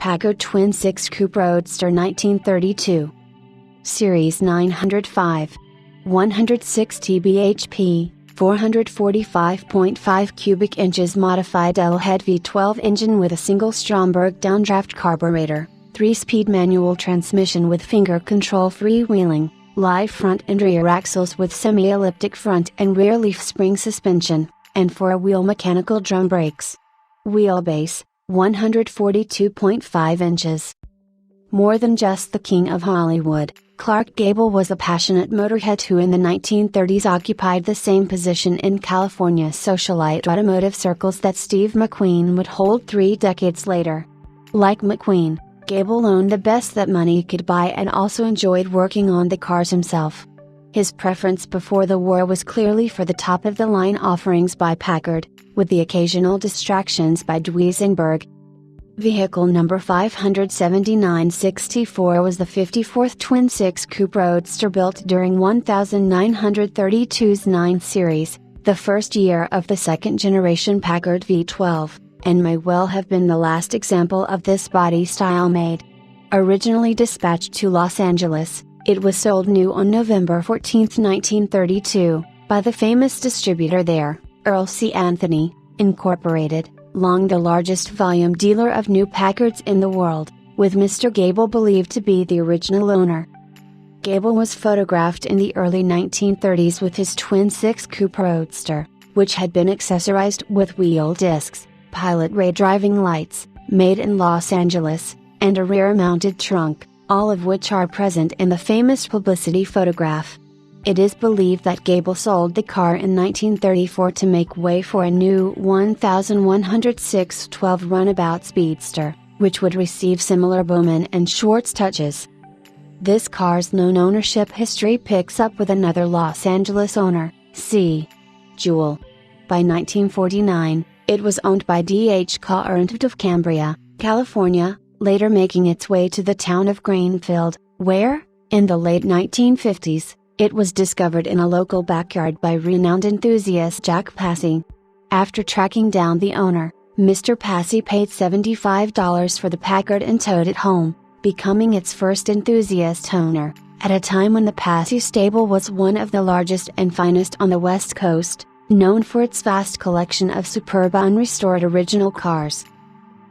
Packard Twin 6 Coupe Roadster 1932. Series 905. 160 bhp, 445.5 cubic inches modified L-head V12 engine with a single Stromberg downdraft carburetor, 3-speed manual transmission with finger control freewheeling, live front and rear axles with semi-elliptic front and rear leaf spring suspension, and 4-wheel mechanical drum brakes. Wheelbase, 142.5 inches. More than just the king of Hollywood, Clark Gable was a passionate motorhead who in the 1930s occupied the same position in California socialite automotive circles that Steve McQueen would hold 3 decades later. Like McQueen, Gable owned the best that money could buy and also enjoyed working on the cars himself. His preference before the war was clearly for the top-of-the-line offerings by Packard, with the occasional distractions by Duesenberg. Vehicle number 57964 was the 54th Twin 6 Coupe Roadster built during 1932's 9 Series, the first year of the second-generation Packard V12, and may well have been the last example of this body style made. Originally dispatched to Los Angeles, it was sold new on November 14, 1932, by the famous distributor there, Earl C. Anthony, Incorporated, long the largest volume dealer of new Packards in the world, with Mr. Gable believed to be the original owner. Gable was photographed in the early 1930s with his Twin 6 Coupe Roadster, which had been accessorized with wheel discs, pilot ray driving lights, made in Los Angeles, and a rear-mounted trunk, all of which are present in the famous publicity photograph. It is believed that Gable sold the car in 1934 to make way for a new 1106 12 runabout Speedster, which would receive similar Bowman and Schwartz touches. This car's known ownership history picks up with another Los Angeles owner, C. Jewell. By 1949, it was owned by D.H. Cairns of Cambria, California, later making its way to the town of Greenfield, where, in the late 1950s, it was discovered in a local backyard by renowned enthusiast Jack Passy. After tracking down the owner, Mr. Passy paid $75 for the Packard and towed it home, becoming its first enthusiast owner, at a time when the Passy stable was one of the largest and finest on the West Coast, known for its vast collection of superb unrestored original cars.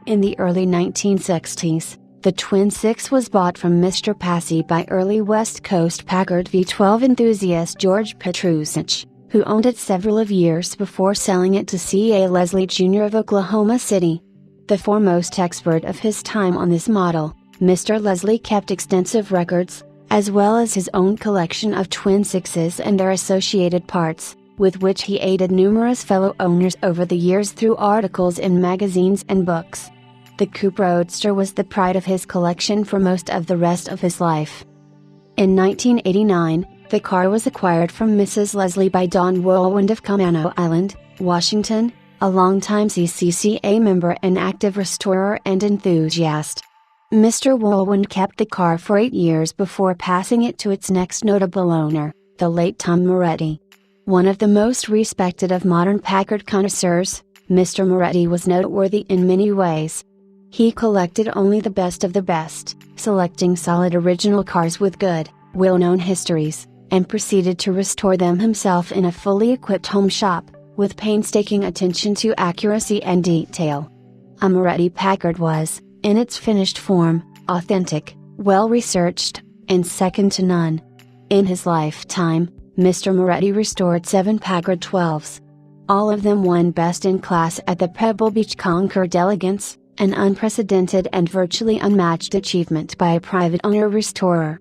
In the early 1960s, the Twin 6 was bought from Mr. Passy by early West Coast Packard V12 enthusiast George Petrusich, who owned it several of years before selling it to C.A. Leslie Jr. of Oklahoma City. The foremost expert of his time on this model, Mr. Leslie kept extensive records, as well as his own collection of Twin 6s and their associated parts, with which he aided numerous fellow owners over the years through articles in magazines and books. The Coupe Roadster was the pride of his collection for most of the rest of his life. In 1989, the car was acquired from Mrs. Leslie by Don Woolwind of Camano Island, Washington, a longtime CCCA member and active restorer and enthusiast. Mr. Woolwind kept the car for 8 years before passing it to its next notable owner, the late Tom Moretti. One of the most respected of modern Packard connoisseurs, Mr. Moretti was noteworthy in many ways. He collected only the best of the best, selecting solid original cars with good, well-known histories, and proceeded to restore them himself in a fully equipped home shop, with painstaking attention to accuracy and detail. A Moretti Packard was, in its finished form, authentic, well-researched, and second to none. In his lifetime, Mr. Moretti restored 7 Packard 12s. All of them won Best in Class at the Pebble Beach Concord Elegance, an unprecedented and virtually unmatched achievement by a private owner restorer.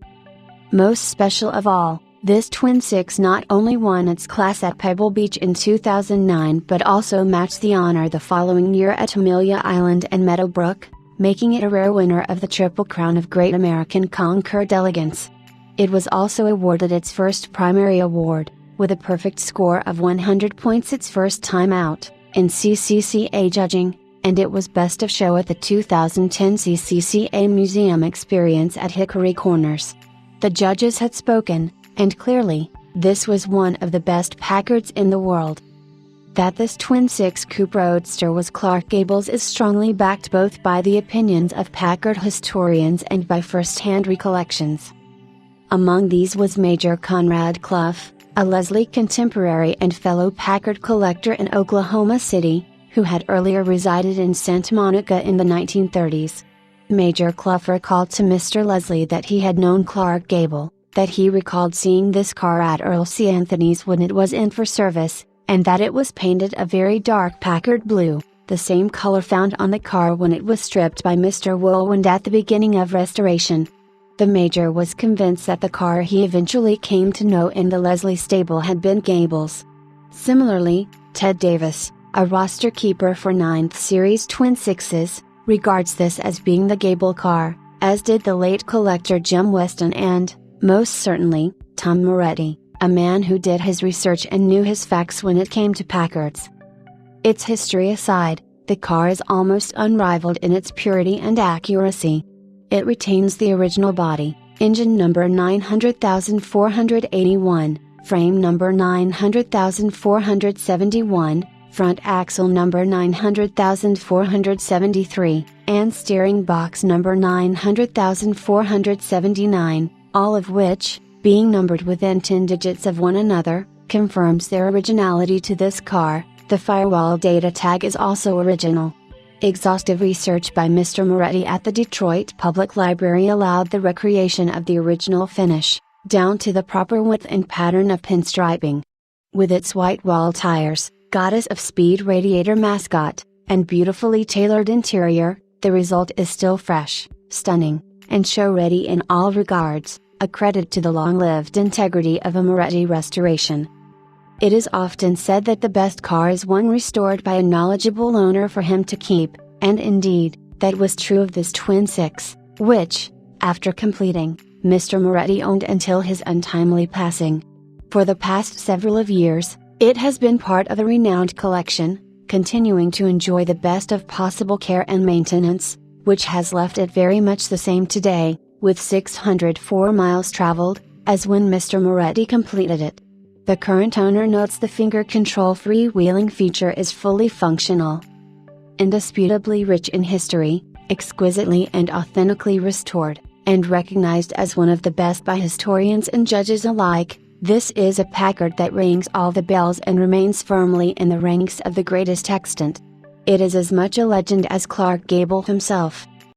Most special of all, this Twin 6 not only won its class at Pebble Beach in 2009 but also matched the honor the following year at Amelia Island and Meadowbrook, making it a rare winner of the Triple Crown of Great American Concord Elegance. It was also awarded its first primary award, with a perfect score of 100 points its first time out, in CCCA judging, and it was best of show at the 2010 CCCA Museum Experience at Hickory Corners. The judges had spoken, and clearly, this was one of the best Packards in the world. That this twin-six coupe roadster was Clark Gable's is strongly backed both by the opinions of Packard historians and by first-hand recollections. Among these was Major Conrad Clough, a Leslie contemporary and fellow Packard collector in Oklahoma City, who had earlier resided in Santa Monica in the 1930s. Major Clough recalled to Mr. Leslie that he had known Clark Gable, that he recalled seeing this car at Earl C. Anthony's when it was in for service, and that it was painted a very dark Packard blue, the same color found on the car when it was stripped by Mr. Woolwind at the beginning of restoration. The Major was convinced that the car he eventually came to know in the Leslie stable had been Gable's. Similarly, Ted Davis, a roster keeper for 9th Series Twin Sixes, regards this as being the Gable car, as did the late collector Jim Weston and, most certainly, Tom Moretti, a man who did his research and knew his facts when it came to Packards. Its history aside, the car is almost unrivaled in its purity and accuracy. It retains the original body, engine number 900,481, frame number 900,471, front axle number 900,473, and steering box number 900,479, all of which, being numbered within 10 digits of one another, confirms their originality to this car. The firewall data tag is also original. Exhaustive research by Mr. Moretti at the Detroit Public Library allowed the recreation of the original finish, down to the proper width and pattern of pinstriping. With its white wall tires, Goddess of Speed radiator mascot, and beautifully tailored interior, the result is still fresh, stunning, and show-ready in all regards, a credit to the long-lived integrity of a Moretti restoration. It is often said that the best car is one restored by a knowledgeable owner for him to keep, and indeed, that was true of this twin six, which, after completing, Mr. Moretti owned until his untimely passing. For the past several of years, it has been part of a renowned collection, continuing to enjoy the best of possible care and maintenance, which has left it very much the same today, with 604 miles traveled, as when Mr. Moretti completed it. The current owner notes the finger control freewheeling feature is fully functional. Indisputably rich in history, exquisitely and authentically restored, and recognized as one of the best by historians and judges alike, this is a Packard that rings all the bells and remains firmly in the ranks of the greatest extant. It is as much a legend as Clark Gable himself.